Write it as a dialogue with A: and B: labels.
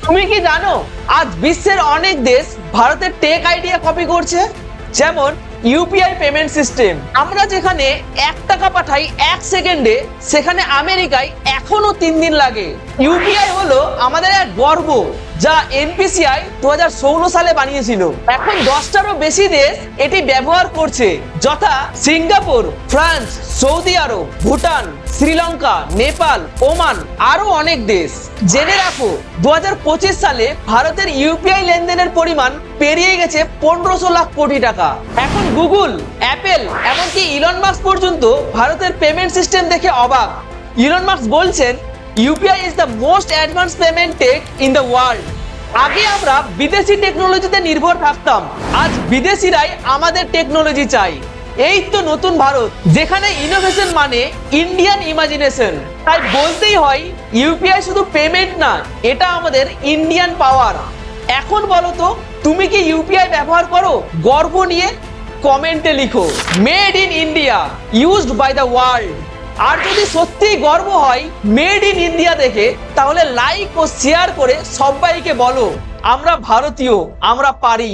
A: তুমি কি জানো আজ বিশ্বের অনেক দেশ ভারতের টেক আইডিয়া কপি করছে? যেমন ইউপিআই পেমেন্ট সিস্টেম। আমরা যেখানে 1 টাকা পাঠাই 1 সেকেন্ডে, সেখানে আমেরিকায় এখনো 3 দিন লাগে। ইউপিআই হলো আমাদের এক গর্ব, যা এনপিসিআই 2016 সালে বানিয়েছিল। এখন 10টারও বেশি দেশ এটি ব্যবহার করছে, যথা সিঙ্গাপুর, ফ্রান্স, সৌদি আরব, ভুটান, শ্রীলঙ্কা, নেপাল, ওমান, আরো অনেক দেশ। জেনে রাখো 2025 সালে ভারতের ইউপিআই লেনদেনের পরিমাণ পেরিয়ে গেছে 1500 লাখ কোটি টাকা। এখন গুগল, অ্যাপেল, এমনকি ইলন মাস্ক পর্যন্ত ভারতের পেমেন্ট সিস্টেম দেখে অবাক। ইলন মাস্ক বলছেন, UPI is the most advance payment tech in the world. আগে আমরা বিদেশি টেকনোলজিতে নির্ভর থাকতাম, আজ বিদেশিরাই আমাদের টেকনোলজি চাই। এই তো নতুন ভারত, যেখানে ইনোভেশন মানে ইন্ডিয়ান ইমাজিনেশন। তাই বলতেই হয়, ইউপিআই শুধু পেমেন্ট না, এটা আমাদের ইন্ডিয়ান পাওয়ার। এখন বলো তো, তুমি কি ইউপিআই ব্যবহার করো? গর্ব নিয়ে কমেন্টে লিখো, made in India, used by the world. আর যদি সত্যিই গর্ব হয় মেড ইন ইন্ডিয়া দেখে, তাহলে লাইক ও শেয়ার করে সবাইকে বলো, আমরা ভারতীয়, আমরা পারি।